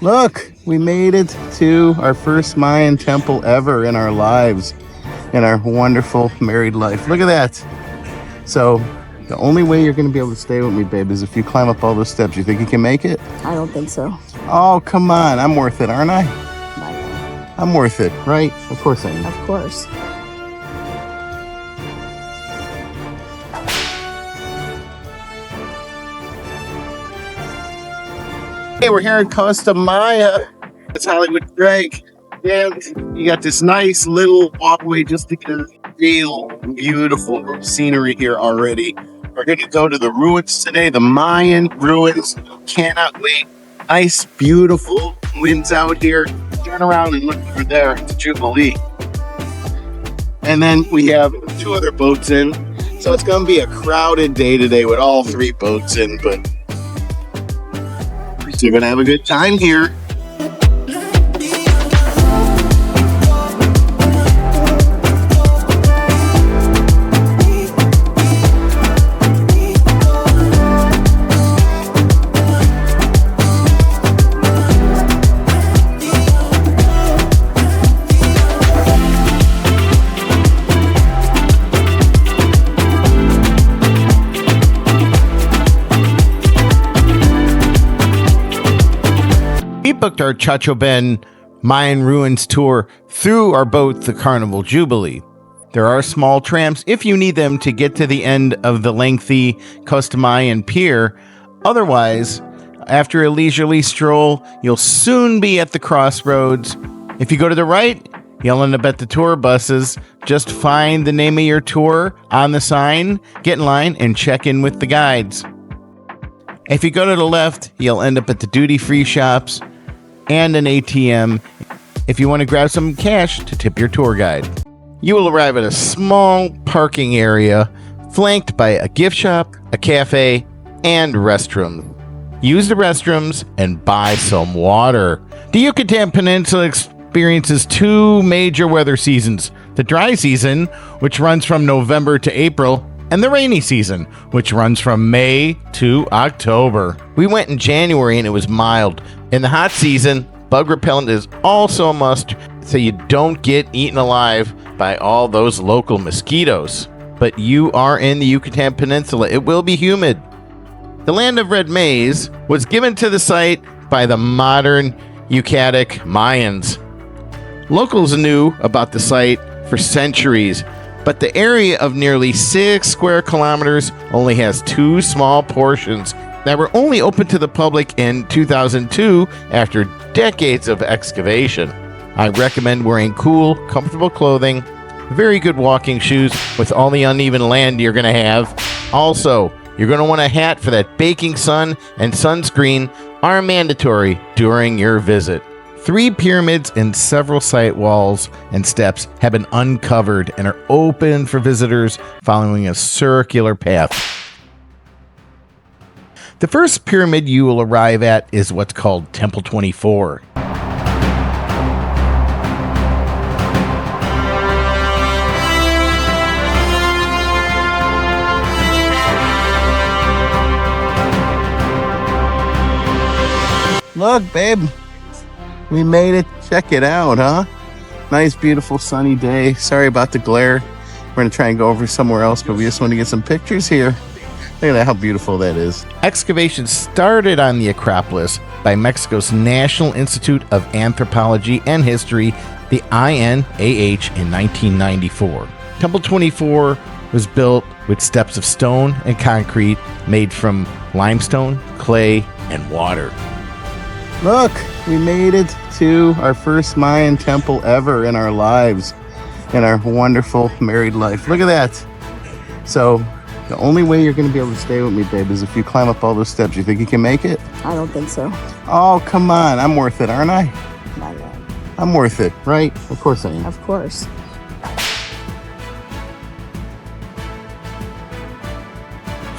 Look, we made it to our first Mayan temple ever in our lives, in our wonderful married life. Look at that. So the only way you're going to be able to stay with me, babe, is if you climb up all those steps. You think you can make it? I don't think so. Oh, come on. I'm worth it, aren't I? Not I'm worth it, right? Of course I am. Of course. Hey, we're here in Costa Maya. It's Hollywood Greg. And you got this nice little walkway just to get a real beautiful scenery here already. We're going to go to the ruins today, the Mayan ruins. Cannot wait. Nice, beautiful winds out here. Turn around and look over there. It's Jubilee. And then we have 2 other boats in. So it's going to be a crowded day today with all 3 boats in, but you're going to have a good time here. We booked our Chacchoben Mayan Ruins tour through our boat, the Carnival Jubilee. There are small tramps if you need them to get to the end of the lengthy Costa Mayan pier. Otherwise, after a leisurely stroll, you'll soon be at the crossroads. If you go to the right, you'll end up at the tour buses. Just find the name of your tour on the sign, get in line, and check in with the guides. If you go to the left, you'll end up at the duty-free shops and an ATM if you want to grab some cash to tip your tour guide. You will arrive at a small parking area flanked by a gift shop, a cafe, and restrooms. Use the restrooms and buy some water. The Yucatán Peninsula experiences 2 major weather seasons: the dry season, which runs from November to April, and the rainy season, which runs from May to October. We went in January and it was mild. In the hot season, bug repellent is also a must so you don't get eaten alive by all those local mosquitoes. But you are in the Yucatán Peninsula. It will be humid. The land of red maize was given to the site by the modern Yucatán Mayans. Locals knew about the site for centuries, but the area of nearly 6 square kilometers only has 2 small portions that were only open to the public in 2002 after decades of excavation. I recommend wearing cool, comfortable clothing, very good walking shoes with all the uneven land you're going to have. Also, you're going to want a hat for that baking sun, and sunscreen are mandatory during your visit. 3 pyramids and several site walls and steps have been uncovered and are open for visitors following a circular path. The first pyramid you will arrive at is what's called Temple 24. Look, babe. We made it. Check it out, huh? Nice, beautiful, sunny day. Sorry about the glare. We're going to try and go over somewhere else, but we just want to get some pictures here. Look at that, how beautiful that is. Excavation started on the Acropolis by Mexico's National Institute of Anthropology and History, the INAH, in 1994. Temple 24 was built with steps of stone and concrete made from limestone, clay, and water. Look, we made it to our first Mayan temple ever in our lives, in our wonderful married life. Look at that. So the only way you're going to be able to stay with me, babe, is if you climb up all those steps. You think you can make it? I don't think so. Oh, come on. I'm worth it, aren't I? Not yet. I'm worth it, right? Of course I am. Of course.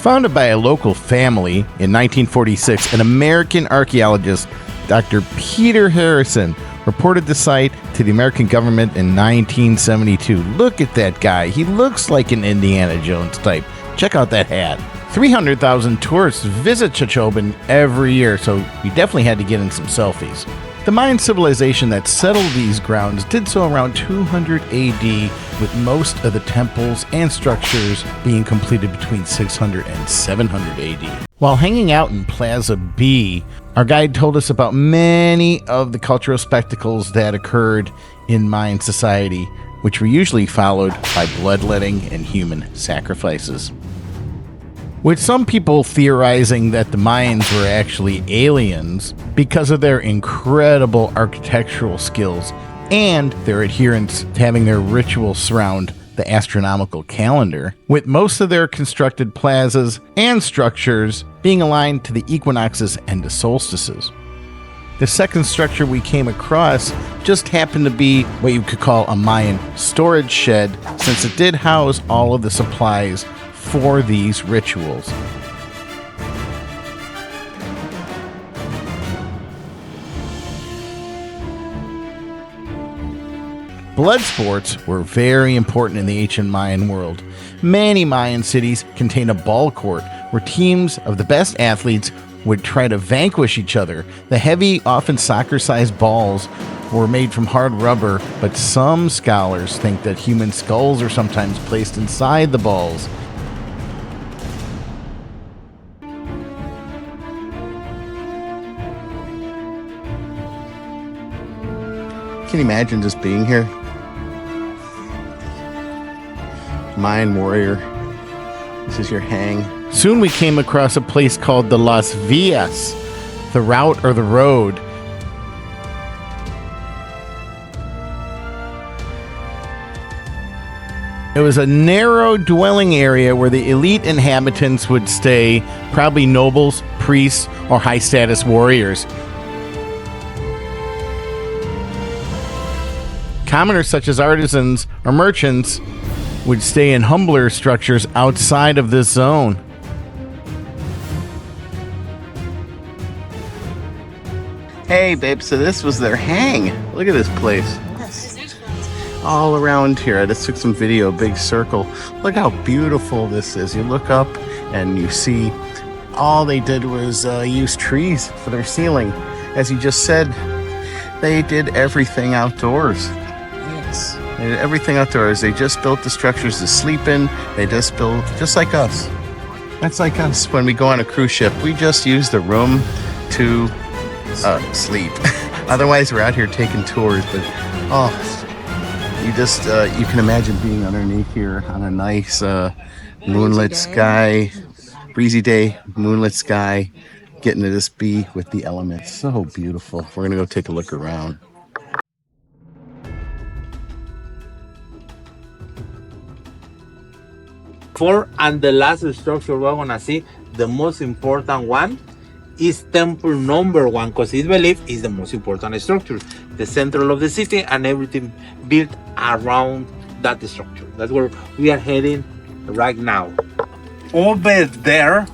Founded by a local family in 1946, an American archaeologist, Dr. Peter Harrison, reported the site to the American government in 1972. Look at that guy. He looks like an Indiana Jones type. Check out that hat. 300,000 tourists visit Chacchoben every year, so you definitely had to get in some selfies. The Mayan civilization that settled these grounds did so around 200 AD, with most of the temples and structures being completed between 600 and 700 AD. While hanging out in Plaza B, our guide told us about many of the cultural spectacles that occurred in Mayan society, which were usually followed by bloodletting and human sacrifices. With some people theorizing that the Mayans were actually aliens because of their incredible architectural skills and their adherence to having their rituals surround the astronomical calendar, with most of their constructed plazas and structures being aligned to the equinoxes and the solstices. The second structure we came across just happened to be what you could call a Mayan storage shed, since it did house all of the supplies for these rituals. Blood sports were very important in the ancient Mayan world. Many Mayan cities contain a ball court where teams of the best athletes would try to vanquish each other. The heavy, often soccer-sized balls were made from hard rubber, but some scholars think that human skulls are sometimes placed inside the balls. Can you imagine just being here? Mayan warrior. This is your hang. Soon we came across a place called the Las Villas, the route or the road. It was a narrow dwelling area where the elite inhabitants would stay, probably nobles, priests, or high-status warriors. Commoners such as artisans or merchants would stay in humbler structures outside of this zone. Hey babe, so this was their hang. Look at this place. All around here. I just took some video, big circle. Look how beautiful this is. You look up and you see all they did was use trees for their ceiling. As you just said, they did everything outdoors. Yes. They did everything outdoors. They just built the structures to sleep in. They just built, just like us. That's like us when we go on a cruise ship. We just use the room to sleep. Otherwise, we're out here taking tours. But you just you can imagine being underneath here on a nice moonlit sky, breezy day, moonlit sky, getting to just be with the elements. So beautiful. We're gonna go take a look around. And the last structure we're gonna see, the most important one, is temple number 1, because it's believed is the most important structure, the center of the city, and everything built around that structure. That's where we are heading right now. Over there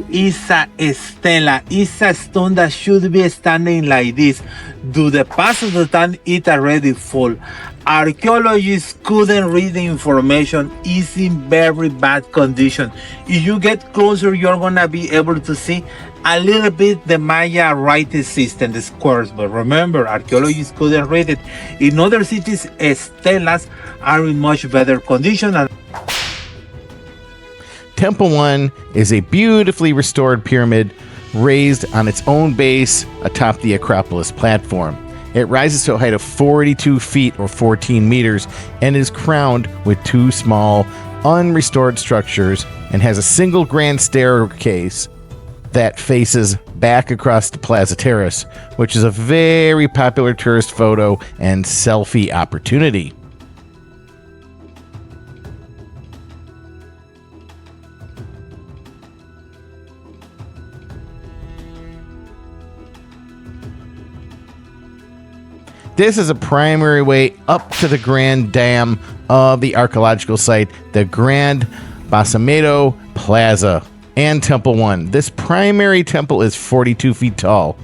is a stela, is a stone that should be standing like this. Do the pass of the time it already full. Archaeologists couldn't read the information. It's in very bad condition. If you get closer, you're gonna be able to see a little bit the Maya writing system, the squares. But remember, archaeologists couldn't read it. In other cities, stelas are in much better condition. Temple 1 is a beautifully restored pyramid raised on its own base atop the Acropolis platform. It rises to a height of 42 feet or 14 meters and is crowned with two small, unrestored structures and has a single grand staircase that faces back across the Plaza Terrace, which is a very popular tourist photo and selfie opportunity. This is a primary way up to the Grand Dam of the archaeological site, the Grand Basamento Plaza and Temple 1. This primary temple is 42 feet tall.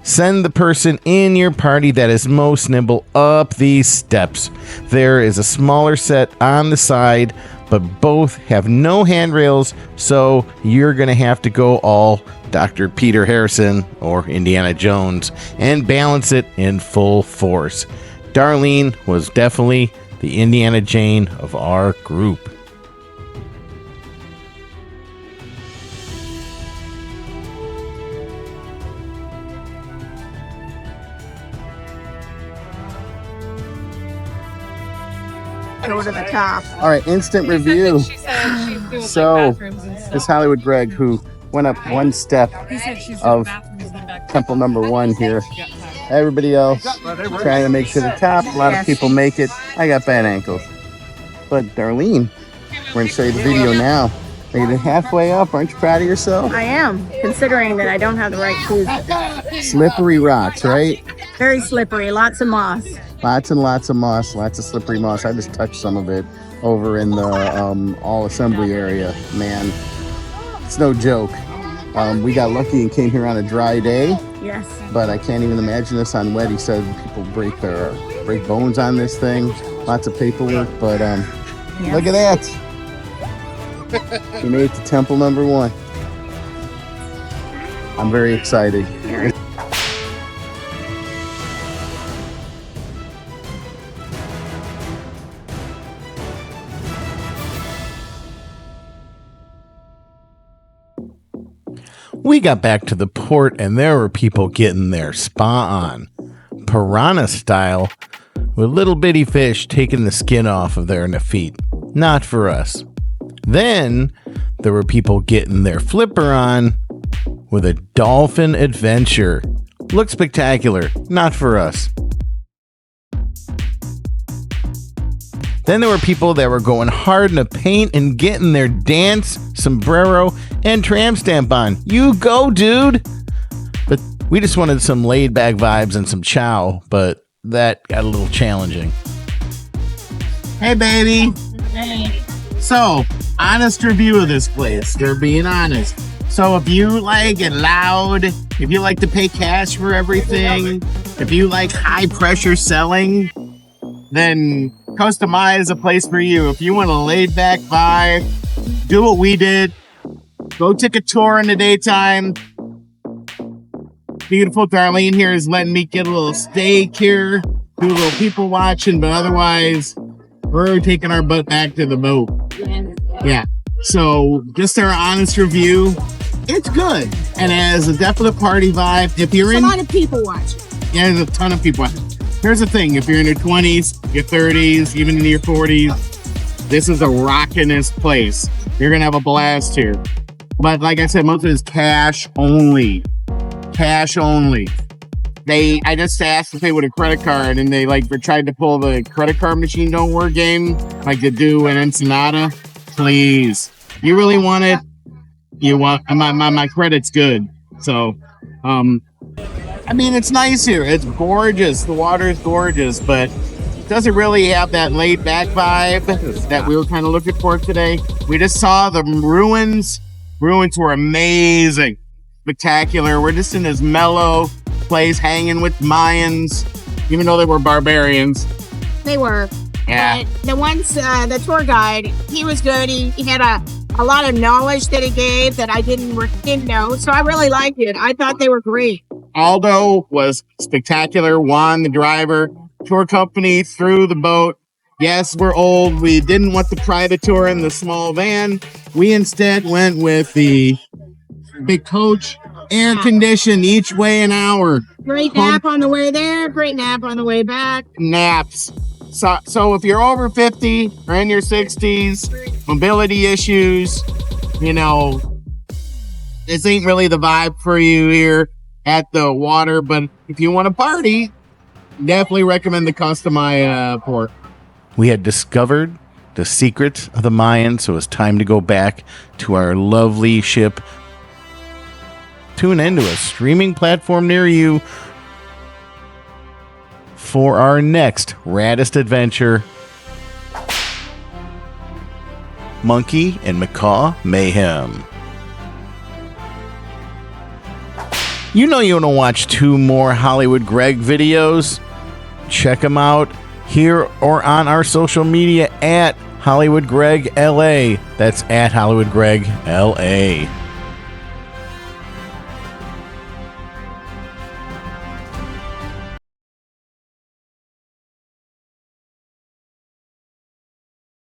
Send the person in your party that is most nimble up these steps. There is a smaller set on the side, but both have no handrails, so you're going to have to go all Dr. Peter Harrison or Indiana Jones and balance it in full force. Darlene was definitely the Indiana Jane of our group. Go to the top. All right, instant review. So, it's Hollywood Greg who went up one step of temple number 1 here. Everybody else trying to make to the top. A lot of people make it. I got bad ankles. But Darlene, we're going to show you the video now. Made it halfway up. Aren't you proud of yourself? I am, considering that I don't have the right shoes. Slippery rocks, right? Very slippery, lots of moss. Lots and lots of moss, lots of slippery moss. I just touched some of it over in the all assembly area. Man, it's no joke. We got lucky and came here on a dry day. Yes. But I can't even imagine this on wet. He said people break bones on this thing. Lots of paperwork, but look at that. We made it to temple number 1. I'm very excited. We got back to the port and there were people getting their spa on. Piranha style, with little bitty fish taking the skin off of their feet. Not for us. Then there were people getting their flipper on with a dolphin adventure. Looked spectacular. Not for us. Then there were people that were going hard in the paint and getting their dance, sombrero, and tramp stamp on. You go, dude! But we just wanted some laid-back vibes and some chow, but that got a little challenging. Hey, baby! Hey. So, honest review of this place. They're being honest. So if you like it loud, if you like to pay cash for everything, if you like high-pressure selling, then Costa Maya is a place for you. If you want a laid-back vibe, do what we did. Go take a tour in the daytime. Beautiful Darlene here is letting me get a little steak here, do a little people watching, but otherwise, we're taking our butt back to the boat. Yeah. So, just our honest review. It's good. And has a definite party vibe. If you're in... a lot of people watching. Yeah, there's a ton of people watching. Here's the thing, if you're in your 20s, your 30s, even in your 40s, this is a rockin'est place. You're gonna have a blast here. But like I said, most of it is cash only. Cash only. I just asked to pay with a credit card and they tried to pull the credit card machine don't work game like they do in Ensenada. Please. You really want it? You want my credit's good. So I mean, it's nice here. It's gorgeous. The water is gorgeous, but it doesn't really have that laid-back vibe that we were kind of looking for today. We just saw the ruins. Ruins were amazing, spectacular. We're just in this mellow place hanging with Mayans, even though they were barbarians. They were. Yeah. But the tour guide, he was good. He had a lot of knowledge that he gave that I didn't know. So I really liked it. I thought they were great. Aldo was spectacular. Juan, the driver, tour company threw the boat. Yes, we're old. We didn't want the private tour in the small van. We instead went with the big coach, air conditioned each way an hour. Great nap on the way there. Great nap on the way back. Naps. So if you're over 50 or in your 60s, mobility issues, this ain't really the vibe for you here at the water. But if you want to party, definitely recommend the Costa Maya port. We had discovered the secrets of the Mayans, so it's time to go back to our lovely ship. Tune into a streaming platform near you for our next raddest adventure, Monkey and Macaw Mayhem. You know you want to watch 2 more Hollywood Greg videos? Check them out here or on our social media at Hollywood Greg LA. That's at Hollywood Greg LA.